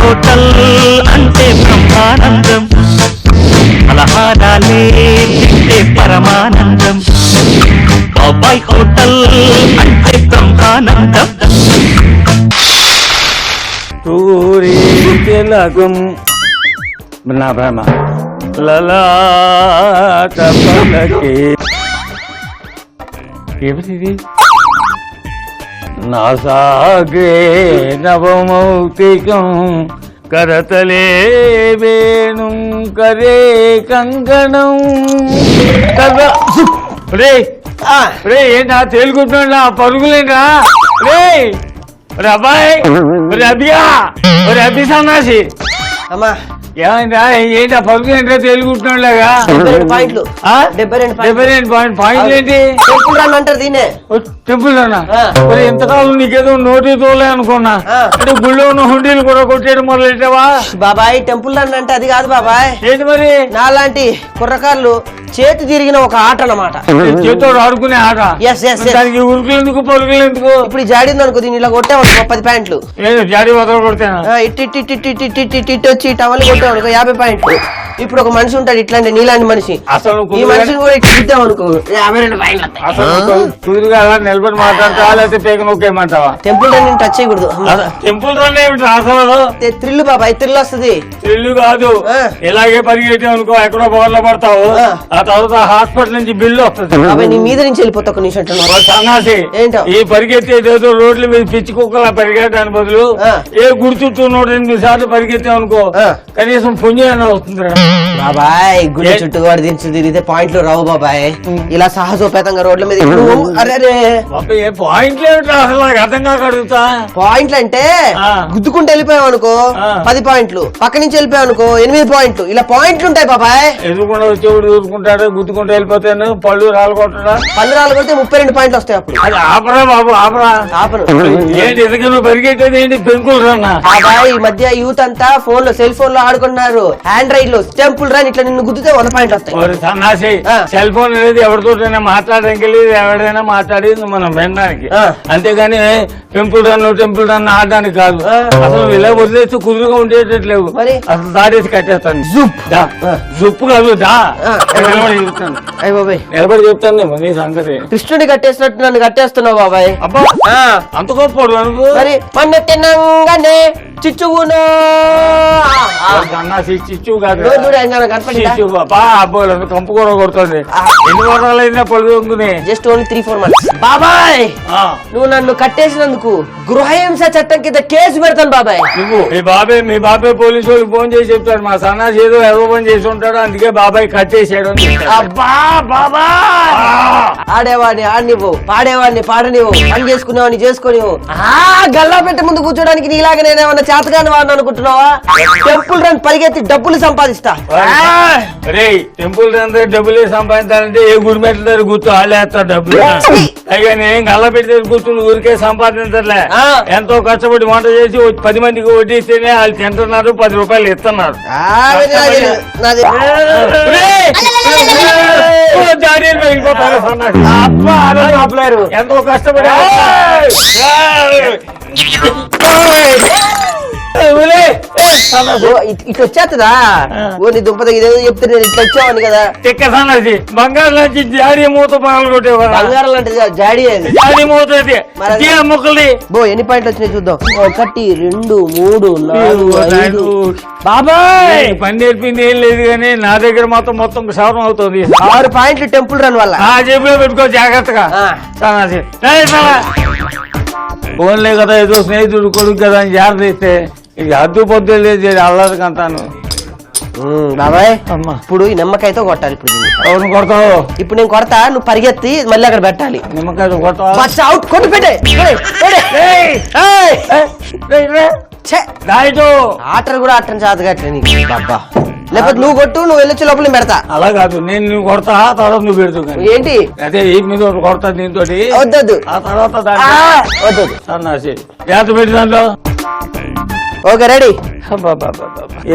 Hotel అంటే బ్రహ్మానందం, పలహారాలే తింటే పరమానందం. బాబాయ్ హోటల్ అంటే బ్రహ్మానందం. తూరి తిలకం నా ప్రేమ లలాట పలకే ఏమిటి నా సాగే నవమౌక్తికం కరతలే వేణుం కరే కంకణం రే రే ఏంటా తేలుకుంటున్నా పరుగులేంటా రే అబ్బాయి అబ్బిగా అబ్బి సన్నాసి అమ్మా ఏమైందా ఏంటా పరుగు ఏంటో తేలుకుంటున్నాడులాగా 72 పాయింట్ ఏంటి టెంపుల్ రన్ అంటారు దీన్నే. టెంపుల్ రన్నా మరి ఎంతకాలం నీకేదో నోటి తోలే అనుకున్నా అంటే గుళ్ళో ఉన్న హుండీలు కూడా కొట్టేయడం మొదలెట్టావా బాబాయ్? టెంపుల్ రన్ అంటే అది కాదు బాబాయ్. ఏంటి మరి? నాలాంటి కుర్రకారులు చేతి తిరిగిన ఒక ఆట అన్నమాట. చేతితో ఆడుకునే ఆట. దానికి ఉరుకులు ఎందుకు పరుగులు ఎందుకు? ఇప్పుడు జాడింది అనుకో, దీన్ని ఇలా కొట్టావు 10 పాయింట్లు. జాడి వదల కొడతాను ఇట్టి వచ్చి టవల్ కొట్టావు అనుకో 50 పాయింట్లు. ఇప్పుడు ఒక మనిషి ఉంటాడు ఇట్లాంటి నీలాంటి మనిషి, అసలు ఈ మనిషిని కూడా ఇట్లా ఇద్దాం అనుకో 52 పాయింట్లు. అసలు కుదురుగా నిలబడి మాట్లాడతా లేకపోతే పేక నొక్కేయమంటావా? టెంపుల్ రన్ టచ్ చేయకూడదు. టెంపుల్ రన్ ఏమిటి అసలు? థ్రిల్ బాబాయ్, థ్రిల్ వస్తుంది. థ్రిల్ కాదు, ఇలాగే పరిగెట్టావు అనుకో ఎక్కడో బోర్లో పడతావు, ఆ తర్వాత హాస్పిటల్ నుంచి బిల్లు వస్తుంది. బాబాయ్ నీ మీద నుంచి వెళ్ళిపోతా ఒక నిమిషం. సన్నాసి ఈ పరిగెత్తేదేదో రోడ్ల మీద పిచ్చి కుక్కలా పరిగెట్టడానికి బదులు ఏ గుడి చుట్టూ 108 సార్లు పరిగెత్తావు అనుకో కనీసం పుణ్యం వస్తుంది. బాబాయ్ గుడి చుట్టూ వాడు దించు తిరిగితే పాయింట్లు రావు బాబాయ్. ఇలా సాహసోపేతంగా రోడ్ల మీద పాయింట్లు ఏమిటి అసలు నాకు అర్థం కాక అడుగుతా. పాయింట్లు అంటే గుద్దుకుంటూ వెళ్ళిపోయావు అనుకో 10 పాయింట్లు, పక్క నుంచి వెళ్ళిపోయావు అనుకో 8 పాయింట్లు. ఇలా పాయింట్లు ఉంటాయి బాబాయ్. ఎదురుకుండా వచ్చేవాడు దూరుకుంటాడు, గుద్దుకుంటూ వెళ్ళిపోతాను, పళ్ళు రాలగొట్టడా. పళ్ళు రాలగొడితే 32 పాయింట్లు వస్తాయి. అప్పుడు అది ఆపరా బాబు, ఆపరా. ఆపరు ఏంటి ఎందుకు పరిగెట్టేది ఏంటి? పెంకులు రన్నా బాబాయ్. ఈ మధ్య యూత్ అంతా ఫోన్ లో సెల్ ఫోన్ లో ఆడుకున్నారు. ఆండ్రాయిడ్ లో టెంపుల్ రన్ ఇట్లా నిన్ను గుద్దితే 100 పాయింట్లు వస్తాయి. సన్నాసి సెల్ ఫోన్ అనేది ఎవరితోటైనా మాట్లాడడానికి వెళ్ళి ఎవరైనా మాట్లాడి మనం వినడానికి, అంతేగాని టెంపుల్ రన్ ఆడడానికి కాదు. అసలు ఇలా వదిలేసి కుదురుగా ఉండేటట్లేవు. అసలు దాడేసి కట్టేస్తాను. జుప్పు కాదు నిలబడి చెప్తాను నీ సంగతి. కృష్ణుడి కట్టేసినట్టు నన్ను కట్టేస్తున్నావు బాబాయ్. అబ్బా అంత గొప్పడు అనుకో. మరి పన్ను తినంగానే చిచ్చుగును చిచ్చు కాదు కనపడి కంపు కూడా కొడుతుంది. ఎన్ని వారాలు అయినా పడుతుంది. Just only 3-4 months. బాబాయ్ నువ్వు నన్ను కట్టేసినందుకు గృహహింస చట్టం కింద కేసు పెడతాను బాబాయ్. నువ్వు మీ బాబాయ్ పోలీసు వాళ్ళకి ఫోన్ చేసి చెప్తాడు మా సన్నాసి ఏదో ఎవరో పని చేసి ఉంటాడు, అందుకే బాబాయ్ కట్టేసాడు. అబ్బా బాబా ఆడేవాడిని ఆడనివ్వు, పాడేవాడిని పాడనివ్వు, పని చేసుకునేవాడిని చేసుకునివ్వు. గల్లా పెట్టే ముందు కూర్చోడానికి నీలాగా నేనేమన్నా చేతగాని వాడిని అనుకుంటున్నావా? టెంపుల్ రన్ పరిగెత్తి డబ్బులు సంపాదిస్తా. టెంపుల్ రన్ డబ్బులు సంపాదించాలంటే ఏ గుడి మెట్ల దగ్గర కూర్చో వాళ్ళేస్తారు డబ్బులు. అయినా నేను గల్లా పెట్టి కూర్చుని ఊరికే సంపాదించలే, ఎంతో కష్టపడి వంట చేసి 10 మందికి వడ్డిస్తేనే వాళ్ళు తింటున్నారు, 10 రూపాయలు ఇస్తున్నారు. ఎంతో కష్టపడి ఇట్లా వచ్చేస్తుందా? నీ దుంపద ఇదేదో చెప్తే నేను ఇట్లా వచ్చావాడిని కదా. చెక్కసన్నది బంగారం లాంటి జాడీ మూత పగలు కొట్టేవాడు. బంగారం లాంటి జాడీ జాడీ మూత ముక్కలు. ఎన్ని పాయింట్లు వచ్చినాయి చూద్దాం. 1 2 3 4 5. బాబాయ్ పని నేర్పింది ఏం లేదు కానీ నా దగ్గర మొత్తం క్షవరం అవుతుంది. 6 పాయింట్లు టెంపుల్ రన్ వల్ల. జేబులో పెట్టుకో జాగ్రత్తగా. ఫోన్లే కదా ఏదో స్నేహితుడు కొడుకు కదా అని జాగ్రత్త ఇస్తే ఇది అద్దు పొద్దు లేదు అల్లరికి అంటాను. బాబాయ్ ఇప్పుడు ఈ నిమ్మకాయతో కొట్టాలి. ఇప్పుడు కొడతావు? ఇప్పుడు నేను కొడతా, నువ్వు పరిగెత్తి మళ్ళీ అక్కడ పెట్టాలి. నిమ్మకాయతో కొడతావు? కొట్టు పెట్టే. ఆటలు కూడా ఆటని చాతగట్లే నీకు. బాబా లేకపోతే నువ్వు కొట్టు, నువ్వు వెళ్ళొచ్చి లోపల పెడతా. అలా కాదు, నువ్వు కొడతా తర్వాత నువ్వు పెడతావు. ఏంటి అదే ఈ మీద కొడతా దీంతో. వద్దొద్దు, ఆ తర్వాత వద్దు సన్నాసి జాత పెట్టి దాంట్లో. Okay ready.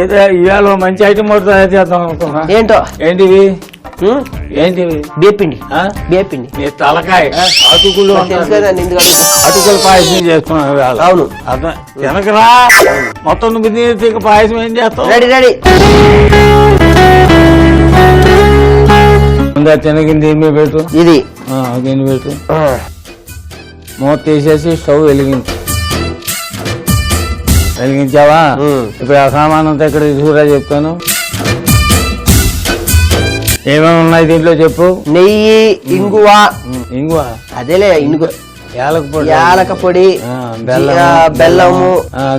ఏదో ఇవాళ మంచి ఐటమ్ అవుతుంది చేద్దాం అనుకున్నా. ఏంటో? ఏంటివి? ఏంటివి బియ్యపిండి ఆ? బియ్యపిండి నీ తలకాయ అటుకులు తెలుసు కదా ఎందుకు అటుకులు పాయసం చేస్తున్నావు ఇవాళ. అవును అర్థం వెనకరా మొత్తం నువ్వు తిని పాయసం ఏం చేస్తావు రెడీ రెడీ ముందా తినగిన దీని పెట్టు ఇది దీన్ని పెట్టు మూత తీసేసి స్టవ్ వెలిగించావా ఇప్పుడు ఆ సామాన్ అంతా ఇక్కడ చూరా చెప్తాను ఏమేమి ఉన్నాయి దీంట్లో చెప్పు నెయ్యి ఇంగువ ఇంగువ అదేలే ఇంగు యాలక పొడి బెల్లము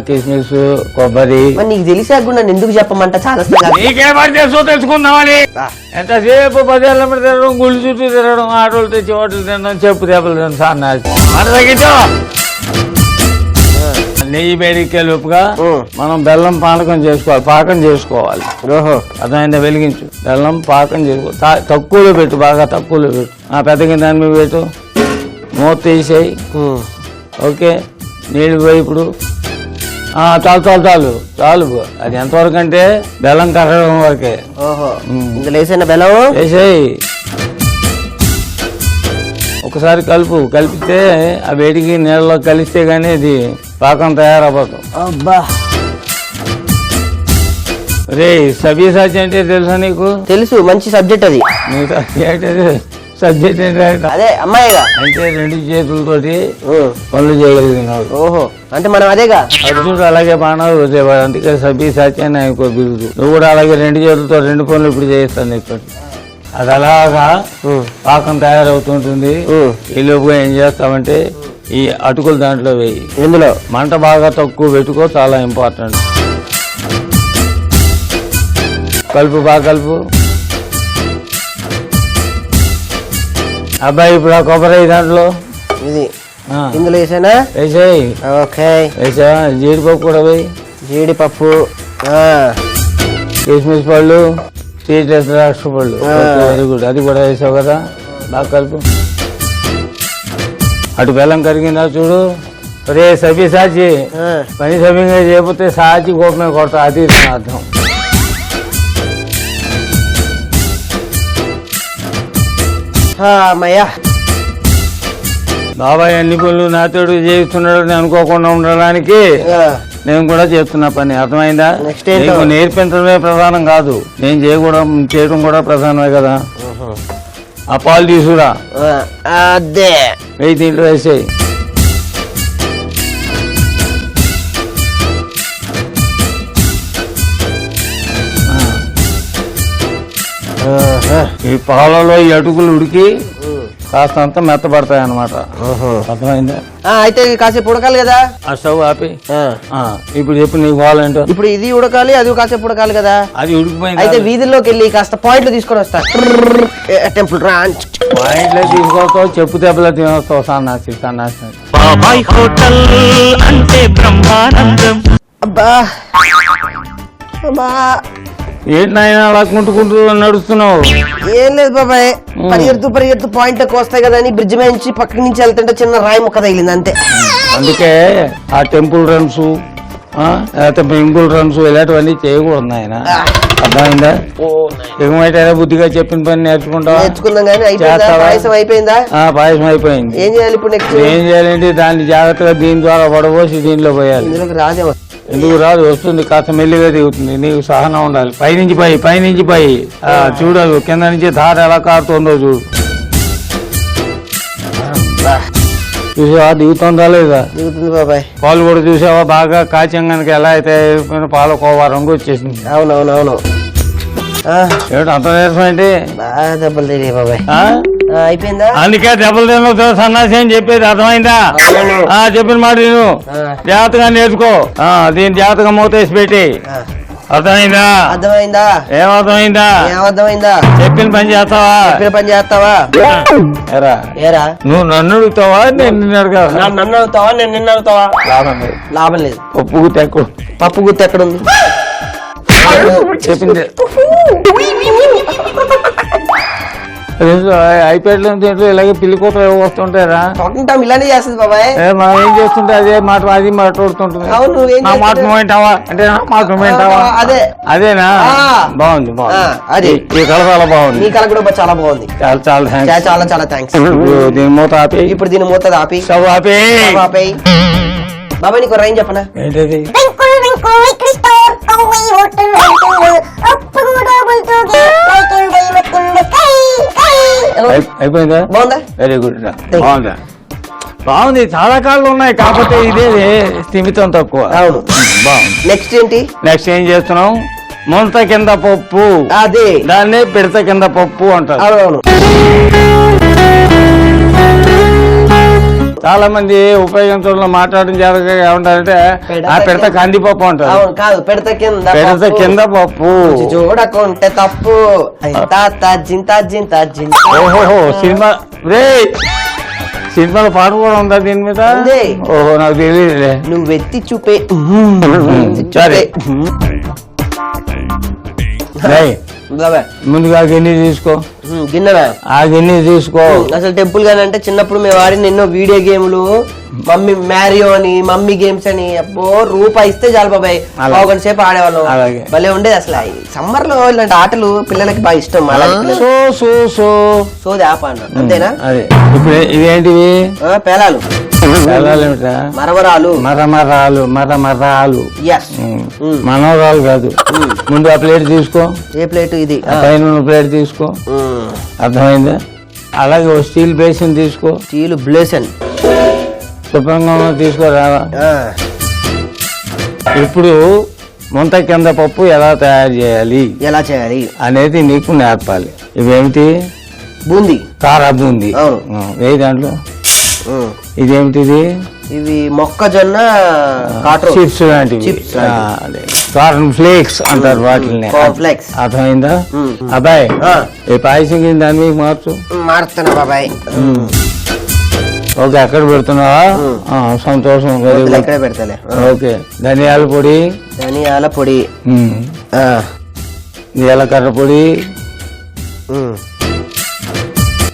కిస్మిస్ కొబ్బరి మరి నీకు తెలిసా కూడా నన్ను ఎందుకు చెప్పమంట చాలా నీకేమని తెలుసో తెలుసుకుందామని ఎంతసేపు బజార్లో తిరగడం గుళ్ళు చుట్టూ తిరగడం ఆటోలు తెచ్చి హోటలు తినడం చెప్పు దెబ్బలు తినడం సార్ మన తగ్గించో నెయ్యి వేడికెలుపుగా మనం బెల్లం పానకం చేసుకోవాలి పాకం చేసుకోవాలి అదైనా వెలిగించు బెల్లం పాకం చేసుకో తక్కువలో పెట్టు బాగా తక్కువలో పెట్టు పెద్ద కింద దాని మీద పెట్టు మూత తీసేయి ఓకే నీళ్ళు పోయి ఇప్పుడు చాలు చాలు చాలు చాలు అది ఎంతవరకు అంటే బెల్లం కరగడం వరకే ఇందులో వేసిన బెల్లం వేసేయి ఒకసారి కలిపితే ఆ వేడికి నీళ్ళలో కలిస్తే గానీ అది పాకం తయారవ్వదు అబ్బా రే సబ్జెక్ట్ అంటే తెలుసా నీకు తెలుసు మంచి సబ్జెక్ట్ అది సబ్జెక్ట్ ఏంటంటే అదే అమ్మాయిగా అంటే రెండు చేతులతోటి పనులు చేయగలిగినాడు ఓహో అంటే మనం అదేగా అర్జునుడు అలాగే బాణాలు వచ్చేవాడు అందుకే సబ్జెక్ట్ అని ఆయనకు బిరుదు నువ్వు కూడా అలాగే రెండు చేతులతో రెండు పనులు ఇప్పుడు చేస్తాను ఇక్కడ అది అలాగా పాకం తయారవుతుంటుంది ఈ లోపుగా ఏం చేస్తామంటే ఈ అటుకులు దాంట్లో వేయి ఇందులో మంట బాగా తక్కువ పెట్టుకో చాలా ఇంపార్టెంట్ కలుపు బాగా కలుపు అబ్బాయి ఇప్పుడు ఆ కొబ్బరి దాంట్లో ఇది ఇందులో వేసానా వేసాయి ఓకే వేసా జీడిపప్పు కూడా వేయి జీడిపప్పు కిస్మిస్ పళ్ళు ద్రాక్ష పళ్ళు వెరీ గుడ్ అది కూడా వేసావు కదా బాగా కలుపు అటు బెల్లం కరిగిందా చూడు రే సభ్య సాచి పని సభ్యంగా చేయకపోతే సాచి కోపమే కొడతా అది అర్థం అమ్మయ్యా బాబాయ్ అన్ని పనులు నాతోడు చేస్తున్నాడు అనుకోకుండా ఉండడానికి నేను కూడా చేస్తున్నా పని అర్థమైందా నీకు నేర్పించడమే ప్రధానం కాదు నేను చేయడం కూడా ప్రధానమే కదా ఆ పాలు తీసుకురా అదే వెయ్యి దీంట్లో వేసేయి ఈ పాలలో ఈ అటుకులు ఉడికి కాస్తంత మెత్తబడతాయి అన్నమాట అర్థమైందా అయితే కాసేపు ఉడకాలి కదా ఆ స్టవ్ ఆపి ఇప్పుడు చెప్పు నీకు కావాలంటే ఇప్పుడు ఇది ఉడకాలి అది కాసేపు ఉడకాలి కదా అది ఉడికిపోయింది అయితే వీధుల్లోకి వెళ్ళి కాస్త పాయింట్లు తీసుకొని వస్తా టెంపుల్ పాయింట్లో తీసుకొస్తావు చెప్పు దెబ్బలా తినొస్తావు సన్నాసి బాబాయ్ హోటల్ అంటే బ్రహ్మానందం అబ్బా ఏంటి నాయన అలా కుంటుకుంటూ నడుస్తున్నావు ఏం లేదు బాబాయ్ పరిగెడుతూ పాయింట్లకు వస్తాయి కదా అని బ్రిడ్జ్ నుంచి పక్క నుంచి వెళ్తుంటే చిన్న రాయి ముక్క తగిలింది అంతే అందుకే ఆ టెంపుల్ రన్స్ ఇంగుల్ రన్స్ ఇలాంటివన్నీ చేయకూడదు ఆయన అర్థమైందా ఎగుమైతే బుద్ధిగా చెప్పిన పని నేర్చుకుందాం కానీ పాయసం అయిపోయిందా పాయసం అయిపోయింది ఏం చేయాలి ఇప్పుడు నెక్స్ట్ ఏం చేయాలంటే దాన్ని జాగ్రత్తగా దీని ద్వారా పడబోసి దీనిలో పోయాలి ఇందులోకి రాజే ఎందుకు రాదు వస్తుంది కాస్త మెల్లిగా దిగుతుంది నీకు సహనం ఉండాలి పైనుంచి పై చూడు కింద నుంచి ధార ఎలా కారుతుందో చూడు చూసావా దిగుతుందా లేదా దిగుతుంది బాబాయ్ పాలు కూడా చూసావా బాగా కాచంగానికి ఎలా అయితే పాలకోవా రంగు వచ్చేసింది అవునవునవును ఏమిటి అంత నీరసం ఏంటి బాగా దెబ్బలు తిరిగి బాబాయ్ అయిపోయిందా అందుకే దెబ్బలు తిన సన్నాసి అని చెప్పేది అర్థమైందా చెప్పిన మాట నేను జాగ్రత్తగా నేర్చుకో దీని జాగ్రత్తగా మూతేసి పెట్టి అర్థమైందా ఏమర్థమైందా చెప్పిన పని చేస్తావా ఏరా నువ్వు నన్ను అడుగుతావా నేను నిన్ను అడుగుతావా నేను నిన్ను అడుగుతావా లాభం లేదు పప్పు గుర్తు ఎక్కడ ఉంది చెప్పింది ఐప్యాడ్ లో దీంట్లో ఇలాగే పిల్లి కూతురు వస్తుంటారా? టాకింగ్ టామ్ ఇలానే చేస్తుంది బాబాయ్. మనం ఏం చేస్తుంటే అదే మాట అది మాట్లాడుతుంటుంది. అవును, ఏం నా మాట చేస్తున్నావు? వింటావా అంటే నా మాట వింటావా? అదే అదేనా? బాగుంది అది ఈ కళ చాలా బాగుంది. నీ కళ కూడా చాలా బాగుంది. చాలా చాలా థ్యాంక్స్. చాలా చాలా థ్యాంక్స్. దీని మూత ఆపి. ఇప్పుడు దీని మూత ఆపి స్టవ్ ఆపి. ఆపేయ్. బాబాయ్ నీకు రైన్ చెప్పనా? ఏంటది? అయిపోయిందా? బాగుందా? Very good. బాగుందా? బాగుంది. చాలా కాళ్ళు ఉన్నాయి కాకపోతే ఇదే స్థిమితం తక్కువ. అవును, బాగుంది. నెక్స్ట్ ఏంటి? నెక్స్ట్ ఏం చేస్తున్నాం? ముంత కింద పప్పు. అదే దాన్నే పిడత కింద పప్పు అంటారు. అవును. చాలా మంది ఉపయోగించడంలో మాట్లాడడం జరగ ఏమంటారంటే ఆ పిడత కందిపప్పు అంటారు. అవును, కాదు పెడత కింద పిడత కింద పప్పు. చూడకుంటే తప్పు. జింత జింత జింత. ఓహో సినిమా రే, సినిమాలో పాట కూడా ఉందా దీని మీద? ఉంది. ఓహో నాకు తెలియదులే. నువ్వు ఎత్తి చూపే. సరే రేయ్, బాబాయ్ ముందుగా గిన్నె తీసుకో. గిన్నెనా? ఆ గిన్నె తీసుకో. అసలు టెంపుల్ గాని అంటే చిన్నప్పుడు మేము ఆడిన ఎన్నో వీడియో గేమ్లు, మమ్మీ మ్యారియో అని, మమ్మీ గేమ్స్ అని, అబ్బో రూపాయి ఇస్తే చాలు బాబాయ్ పావుగంట సేపు ఆడేవాళ్ళం. అలాగే. భలే ఉండేది అసలు. సమ్మర్ లో ఇలాంటి ఆటలు పిల్లలకి బాగా ఇష్టం. సో సో సో సోది ఆప అన్న అంతేనా? అదే. ఇప్పుడు ఇవేంటివి? పేలాలు, ఏమిటా? మరమరాలు. మరమరాలు. మరమరాలు. Yes. మనోరాలు కాదు. ముందు ఆ ప్లేట్ తీసుకో. ఏ ప్లేట్? ఇది ఆ పైన ఉన్న ప్లేట్ తీసుకో. అర్థమైందా? అలాగే ఓ స్టీల్ బేసిన్ తీసుకో. స్టీల్ బ్లేసన్ శుభ్రంగా తీసుకోరా. ఇప్పుడు ముంత కింద పప్పు ఎలా తయారు చేయాలి, ఎలా చేయాలి అనేది నీకు నేర్పాలి. ఇవేమిటి? బూందీ. కారా బూందీ. అవును. వేయి దాంట్లో. ఇదేమిటిది? ఇవి మొక్కజొన్న కాట్రో చిప్స్ లాంటివి. చిప్స్ కార్న్ ఫ్లేక్స్ అంటారు వాటిని. ఫ్లేక్స్. అర్థమైందా? అబ్బాయి ఈ పాయసం కింద దాని మీకు మార్చు. మారుతున్నా బాబాయ్. ఓకే, అక్కడ పెడుతున్నావా? సంతోషం. ఎక్కడే పెడతాలే. ఓకే. ధనియాల పొడి. ధనియాల పొడి. జీలకర్ర పొడి.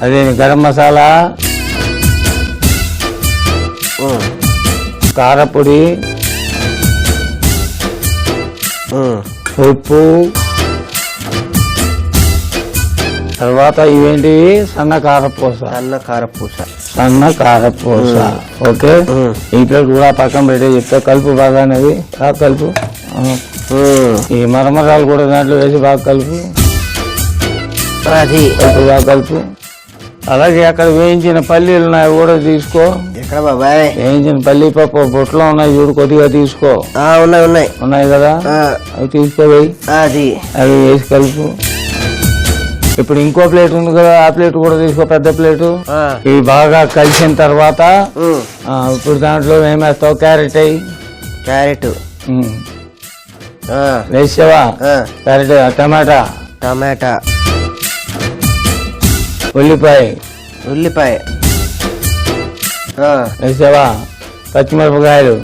అదే గరం మసాలా. కారపొడి. ఉప్పు. తర్వాత ఇవేంటివి? సన్న కారపూస. సన్న కారపూస. సన్న కారపూస. ఓకే. ఇంట్లో కూడా పక్కన పెట్టే చెప్తా. కలుపు బాగా అనేది. కలుపు. ఈ మరమరాలు కూడా దాంట్లో వేసి బాగా కలుపు. అది కలుపు బాగా కలుపు. అలాగే అక్కడ వేయించిన పల్లీలు ఉన్నాయి కూడా తీసుకో. ఎక్కడ బాబాయ్? వేయించిన పల్లి పప్పు బొట్లో ఉన్నాయి చూడు, కొద్దిగా తీసుకో. ఉన్నాయి ఉన్నాయి ఉన్నాయి కదా, అవి తీసుకోపోయి అది అవి వేసి కలుపు. ఇప్పుడు ఇంకో ప్లేట్ ఉంది కదా, ఆ ప్లేట్ కూడా తీసుకో, పెద్ద ప్లేటు. ఇవి బాగా కలిసిన తర్వాత ఇప్పుడు దాంట్లో ఏమేస్తావు? క్యారెట్ అయ్యి. క్యారెట్ వేసావా? క్యారెట్. టమాటా. టమాటా. ఉల్లిపాయ. ఉల్లిపాయ వేసావా? పచ్చిమిరపకాయలు.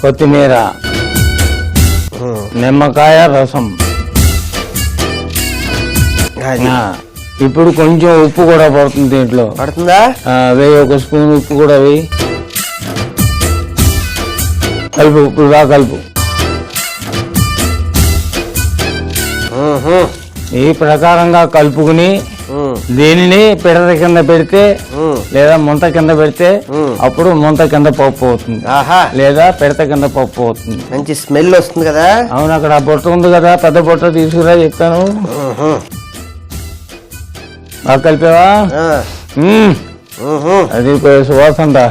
కొత్తిమీర. నిమ్మకాయ రసం. ఇప్పుడు కొంచెం ఉప్పు కూడా పడుతుంది దీంట్లో. పడుతుందా? వేయి, ఒక స్పూన్ ఉప్పు కూడా వేయి. కలుపు. ఉప్పు బాగా కలుపు. ఈ ప్రకారంగా కలుపుకుని దీనిని పిడత కింద పెడితే లేదా ముంత కింద పెడితే అప్పుడు ముంత కింద పప్పు అవుతుంది, లేదా పిడత కింద పప్పు అవుతుంది. మంచి స్మెల్ వస్తుంది కదా. అవును, అక్కడ ఆ బొట్ట ఉంది కదా, పెద్ద బొట్ట తీసుకురా చెప్తాను. బాగా కలిపావా? అది సువాసన రా.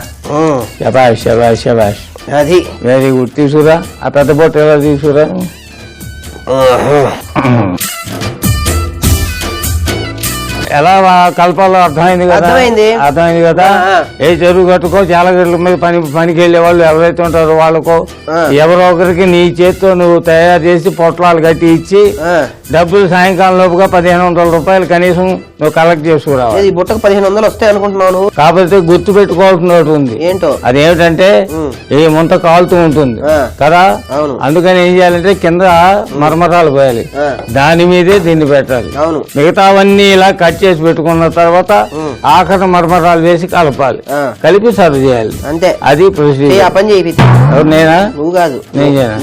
శబాష్ శబాష్ శబాష్. అది వెరీ గుడ్. తీసుకురా ఆ పెద్ద బొట్ట ఎలా తీసుకురా. ఎలా కలపాలో అర్థమైంది కదా అర్థమైంది కదా ఏ చెరువు కట్టుకో చాలా గట్ల మీద పనికి వెళ్ళే వాళ్ళు ఎవరైతే ఉంటారో వాళ్ళకో ఎవరో ఒకరికి నీ చేత్తో నువ్వు తయారు చేసి పొట్లాలు కట్టి ఇచ్చి డబ్బులు సాయంకాలం లోపుగా 1500 రూపాయలు కనీసం నువ్వు కలెక్ట్ చేసుకురావాలి. బుట్టకు 1500 వస్తాయి అనుకుంటున్నాను. కాకపోతే గుర్తు పెట్టుకోవాల్సిన ఉంది. ఏంటో అదేమిటంటే ఈ ముంత కాలుతూ ఉంటుంది కదా, అందుకని ఏం చేయాలంటే కింద మరమరాలు పోయాలి, దాని మీదే దీన్ని పెట్టాలి. మిగతావన్నీ ఇలా కట్ చేసి పెట్టుకున్న తర్వాత ఆఖరి మరమరాలు వేసి కలపాలి, కలిపి సర్వ్ చేయాలి. అంతే, అది ప్రొసీజర్. నేనా? నువ్వు కాదు,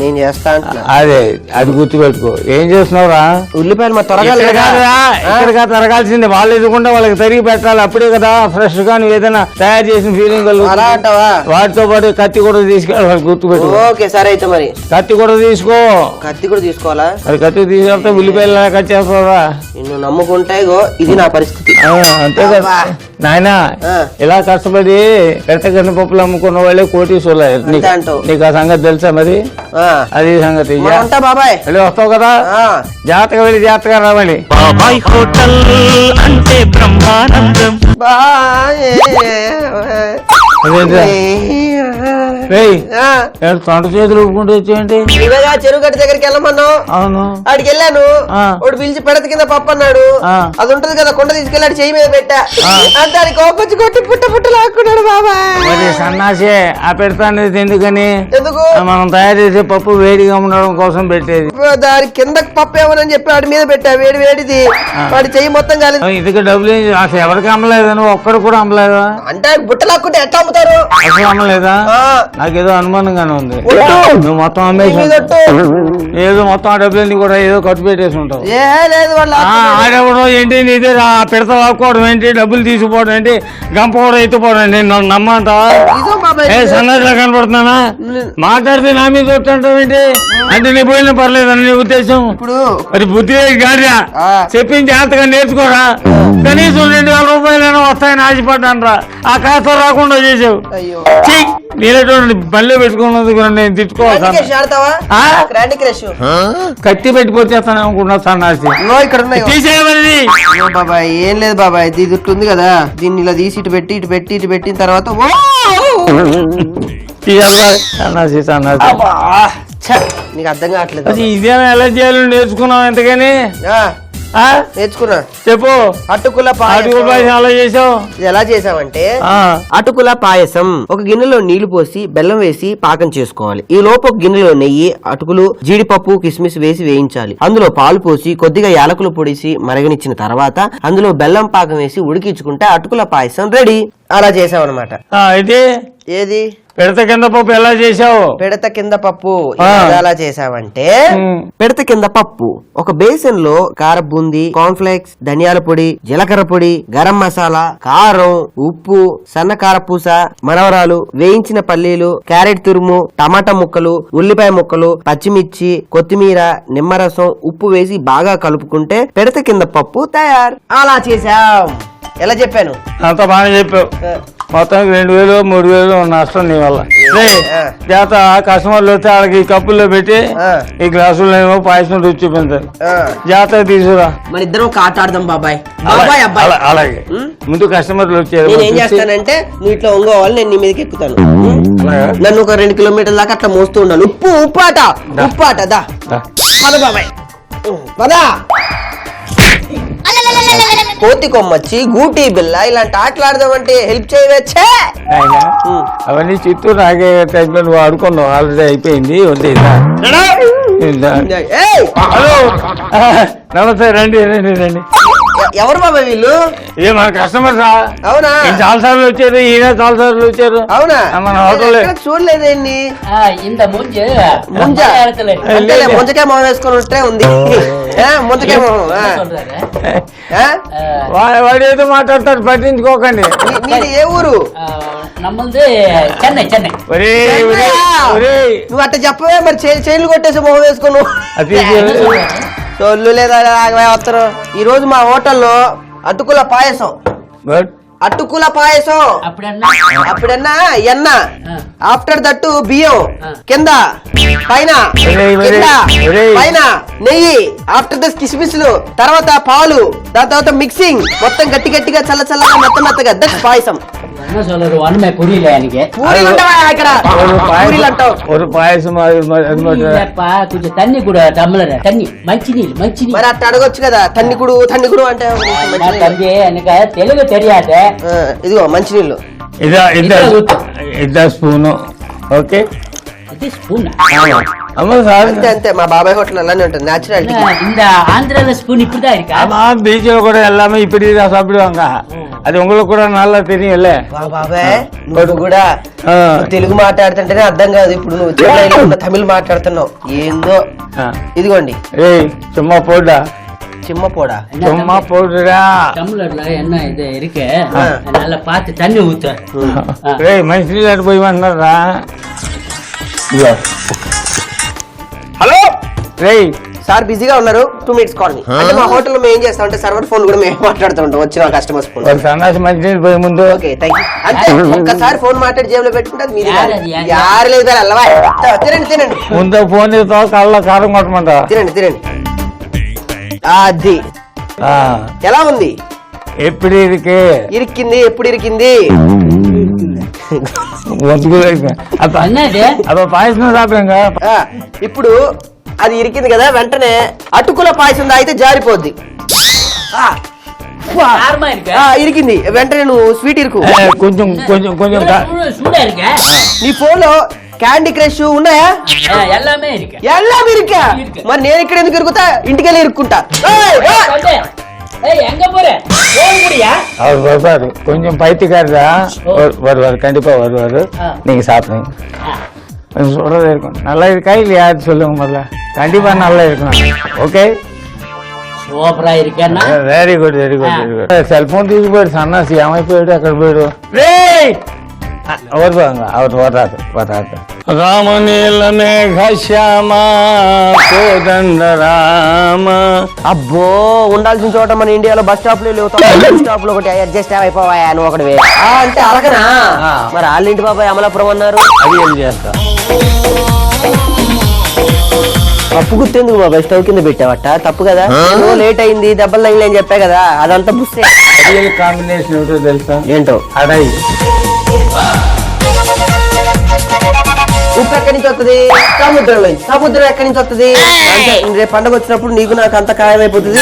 నేను చేస్తా. అదే, అది గుర్తు పెట్టుకో. ఏం చేస్తున్నావురా? ఉల్లిపాయలు మా త్వరగా ఇక్కడిగా తరగాల్సిందే, వాళ్ళు ఎదుగుండా వాళ్ళకి తరిగి పెట్టాలి, అప్పుడే కదా ఫ్రెష్ గా నువ్వు ఏదైనా తయారు చేసిన ఫీలింగ్ వాటితో పాటు కత్తి కూడా తీసుకెళ్ళాలి, గుర్తు పెట్టుకో. ఓకే సరే అయితే మరి కత్తి కూడా తీసుకో. కత్తి కూడా తీసుకోవాలా? అది కత్తి తీసుకెళ్తే ఉల్లిపాయలు కట్ చేస్తావా? నిన్ను నమ్ముకుంటే ఇది నా పరిస్థితి. అంతే కదా నాయనా, ఇలా కష్టపడి పెడతగన్న పప్పులు అమ్ముకున్న వాళ్ళే కోటీశ్వర్లు. నీకు ఆ సంగతి తెలుసా మరి? అది సంగతి. బాబాయ్ వస్తావు కదా, జాగ్రత్తగా వెళ్ళి జాగ్రత్తగా రావాలి. బాబాయ్ హోటల్ అంటే బ్రహ్మానందం. తొంట చేతులు ఊపుకుంటూ వచ్చేయండి. చెరువు గట్టి దగ్గరికి వెళ్ళమన్నావు. అవును, ఆడికి వెళ్ళాను. వాడు పిలిచి పెడత కింద పప్పు అన్నాడు. అది ఉంటది కదా, కొండ తీసుకెళ్ళాడు, చెయ్యి మీద పెట్టా. దానికి కోపొచ్చి కొట్టి పుట్ట పుట్ట లాక్కున్నాడు బాబాయ్. సన్నాసే ఆ పెడతా అనేది ఎందుకని? ఎందుకు? మనం తయారు చేసే పప్పు వేడిగా ఉండడం కోసం పెట్టేది. దాని కింద పప్పు ఏమని చెప్పి వాడి మీద పెట్టా, వేడి వేడిది. వాడి చెయ్యి మొత్తం కాలేదు. ఇది డబ్బులు అసలు ఎవరికి అమ్మలేదా? నువ్వు ఒక్కడు కూడా అమ్మలేదా? అంటే బుట్ట లాక్కుంటే ఎట్లా అమ్ముతారు? అసలు అమ్మలేదా? నాకేదో అనుమానంగానే ఉంది. నువ్వు మొత్తం అమ్మేసి ఏదో మొత్తం ఆ డబ్బులన్నీ కూడా ఏదో ఖర్చు పెట్టేసి ఉంటావు. ఆడెవడో ఏంటి నీదే పెడత లాక్కోవడం ఏంటి, డబ్బులు తీసుకుపోవడం ఏంటి, గంప కూడా ఎత్తుపోవడం ఏంటి? నన్ను నమ్మంటావా? సన్నదిలా కనపడుతున్నానా? మాట్లాడితే నా మీద వచ్చంటావు ఏంటి? అంటే నీ పోయినా పర్లేదని నీ ఉద్దేశం? ఇప్పుడు మరి బుద్ధి గాడిరా, చెప్పింది జాగ్రత్తగా నేర్చుకోరా. కనీసం 2000 రూపాయలైనా వస్తాయని ఆశపడ్డాను రా, ఆ కాస్త రాకుండా చేసావు. నేనేటువంటి బల్లె పెట్టుకున్నందుకు నేను తిట్టుకోవాలి. కత్తి పెట్టిపోతేస్తాను అనుకున్నా సన్నాసి. తీసేయమని. బాబాయ్ ఏం లేదు బాబాయ్, ఇది ఉంది కదా, దీన్ని ఇలా తీసి ఇటు పెట్టి ఇటు పెట్టి ఇటు పెట్టిన తర్వాత సన్నాసి సన్నాసి నీకు అర్థం కావట్లేదు. ఇదేనా ఎలా చేయాలని నేర్చుకున్నావు ఎంతగాని? నేర్చుకున్నా. చెప్పు. అటుకుల పాయసం అలా చేసావు. ఎలా చేసావంటే, అటుకుల పాయసం ఒక గిన్నెలో నీళ్లు పోసి బెల్లం వేసి పాకం చేసుకోవాలి. ఈ లోపు ఒక గిన్నెలో నెయ్యి, అటుకులు, జీడిపప్పు, కిస్మిస్ వేసి వేయించాలి. అందులో పాలు పోసి కొద్దిగా యాలకులు పొడిసి మరగనిచ్చిన తర్వాత అందులో బెల్లం పాకం వేసి ఉడికించుకుంటే అటుకుల పాయసం రెడీ. అలా చేసావన్నమాట. ఏది పెడత కింద పప్పు ఎలా చేసావు? పెడత కింద పప్పు ఎలా చేసావంటే, పెడత కింద పప్పు ఒక బేసన్ లో కార బూందీ, కార్న్ఫ్లేక్స్, ధనియాల పొడి, జీలకర్ర పొడి, గరం మసాలా, కారం, ఉప్పు, సన్న కారపూస, మనవరాలు, వేయించిన పల్లీలు, క్యారెట్ తురుము, టమాటా ముక్కలు, ఉల్లిపాయ ముక్కలు, పచ్చిమిర్చి, కొత్తిమీర, నిమ్మరసం, ఉప్పు వేసి బాగా కలుపుకుంటే పెడత కింద పప్పు తయారు. అలా చేసాం. ఎలా చెప్పాను? అంత బాగా చెప్పావు. మొత్తానికి 2000 3000 నష్టం నీ వల్ల. చేత కస్టమర్లు వస్తే వాళ్ళకి ఈ కప్పుల్లో పెట్టి ఈ గ్లాసుల్లో ఏమో పాయసం రుచి చూపించాలి. జాతర తీసుకురా, మన ఇద్దరం కాట ఆడదాం బాబాయ్. అలాగే ముందు కస్టమర్లు వచ్చారు. నేను ఏం చేస్తానంటే, నువ్వు ఇట్లా ఒంగోవాలి, నేను నీ మీదకి ఎక్కుతాను. నన్ను ఒక 2 కిలోమీటర్ల దాకా అట్లా మోస్తూ ఉండాలి. ఉప్పాట దా పద బాబాయ్, పదా. కోతి కొమ్మచ్చి, గూటి బిల్ల ఇలాంటి ఆటలు ఆడదామంటే హెల్ప్ చేయవచ్చే. అవన్నీ చిత్తూరు నాగే టైంలో నువ్వు ఆడుకున్నావు, ఆల్రెడీ అయిపోయింది. హలో నమస్తే, రండి రండి రండి. ఎవరు బాబాయ్ వీళ్ళు? ఏ మన కస్టమర్ రా. అవునా? చాలా సార్లు వచ్చారు, ఈయన చాలా సార్లు వచ్చారు. అవునా? మన హోటల్ చూడలేదండి. ముంజకాయ మొహం వేసుకొని ఉంటే ఉంది. ముంజకాయ మొహం. వాడు ఏదో మాట్లాడతాడు, పట్టించుకోకండి. ఏ ఊరు? చెన్నై. చెన్నై. నువ్వు అట్ట చెప్పవే మరి, చైన్లు కొట్టేసి మొహం వేసుకున్నావు. చొల్లు లేదా వస్తారు. ఈ రోజు మా హోటల్లో అటుకుల పాయసం. అటుకుల పాయసం, అప్పుడన్నా ఎన్న, ఆఫ్టర్ దట్టు బియ్యం, కింద పైన పైన నెయ్యి, ఆఫ్టర్ దట్ కిస్మిస్లు, తర్వాత పాలు, దాని తర్వాత మిక్సింగ్, మొత్తం గట్టి గట్టిగా చల్ల చల్లగా మొత్తం మెత్తగా దట్ పాయసం. ஒரு பாயசம் కొంచెం తన్ని కూడా తమ్మలరా తన్ని మంచి నీళ్ళు మరి అట్లా అడగొచ్చు కదా. తన్నికుడు తన్నికుడు అంటే తెలుగు తెలియదు. ఇదిగో మంచినీళ్ళు ఇద్దరు స్పూను. ఓకే స్పూన్ అంతే అంతే. మా బాబాయ్ హోటల్ అలానే ఉంటుంది నేచురాలిటీ. இந்த ஆந்திரால ஸ்பூன் இப்படிதான் இருக்கா? ஆமா பீச்ல கூட எல்லாமே இப்படிதான் சாப்பிடுவாங்க. అది உங்களுக்கு కూడా నల్ల తెలియలే. బాబాయ్ నువ్వు కూడా తెలుగు మాట్లాడుతుంటేనే అర్థం కాదు. ఇప్పుడు నువ్వు చెన్నైలో ఉన్న తమిళ్ మాట్లాడుతున్నావు ఏందో. ఇదిగోండి சும்மா போடா చిమ్మ పోడా சும்மா போடுடா. டம்ளர்ல என்ன இது இருக்கு நல்லா பார்த்து தண்ணி ஊத்து. ஏய் மனுஷன் போய் வந்தறா. హలో రేయ్ సార్ బిజీగా ఉన్నారు 2 minutes కాల్ మీ. అంటే మా హోటల్లో మేము ఏం చేస్తాం అంటే సర్వర్ ఫోన్ కూడా మేము మాట్లాడుతూ ఉంటాం వచ్చిన కస్టమర్స్ ఫోన్. సన్నాసి మంచి పోయి ముందు. Okay thank you. అంటే ఒక్కసారి ఫోన్ మాట్లాడి జేబులో పెట్టుకుంటే అది మీది యారు లేదు అల్లవా. తినండి తినండి ముందు ఫోన్ చేస్తావు కళ్ళ కారం కొట్టమంటా. తినండి తినండి. అది ఎలా ఉంది? ఎప్పుడు ఇరికి ఇరికింది ఎప్పుడు ఇరికింది? అదో పాయసం సాపింగా. ఇప్పుడు అది ఇరికింది కదా వెంటనే అటుకుల పాయసం తాగితే జారిపోద్ది. ఇరికింది వెంటనే నువ్వు స్వీట్ ఇరుకు. కొంచెం కొంచెం కొంచెం నీ ఫోన్ లో క్యాండీ క్రష్ ఉన్నాయా? ఎలా ఇరుకా? మరి నేను ఇక్కడ ఎందుకు ఇరుకుతా? ఇంటికెళ్ళి ఇరుక్కుంటా. அவர் வருவாரு கொஞ்சம் பைத்தியக்காரரா வருவாரு கண்டிப்பா வருவாரு. நீங்க சாப்பிடுங்க சொல்றது இருக்கும். நல்லா இருக்கா இல்லையா சொல்லுங்க முதல்ல. கண்டிப்பா நல்லா இருக்கணும். ஓகே சூப்பரா இருக்கேன்னா very good very good very good. Cell phone తీసుకుపోయాడు సన్నాసి ఏమైపోయాడు అక్కడ పోయాడు. வருவாங்க அவர் வராது வராது. రామనీల మేఘ శ్యామ కోదండ రామ. అబ్బో ఉండాల్సిన చోట మన ఇండియాలో బస్ స్టాప్ లో బస్ స్టాప్ లో ఒకటి అడ్జస్ట్ అయిపోవాయా నువ్వు ఒకటి అంటే అలగనా? మరి వాళ్ళింటి బాబాయ్ అమలాపురం అన్నారు. అది ఏం చేస్తా తప్పు గుర్తెందుకు బాబాయ్ స్టవ్ కింద పెట్టావట? తప్పు కదా. లేట్ అయింది దెబ్బలు తగిలి అని చెప్పా కదా అదంతా బుస్సే. కాంబినేషన్ ఏంటో తెలుసా? ఏంటో అడై. ఉప్పు ఎక్కడి నుంచి వస్తుంది? సముద్రంలో. సముద్రం ఎక్కడి నుంచి వస్తుంది? అంటే రేపు పండుగ వచ్చినప్పుడు నీకు నాకు అంత ఖాయమైపోతుంది.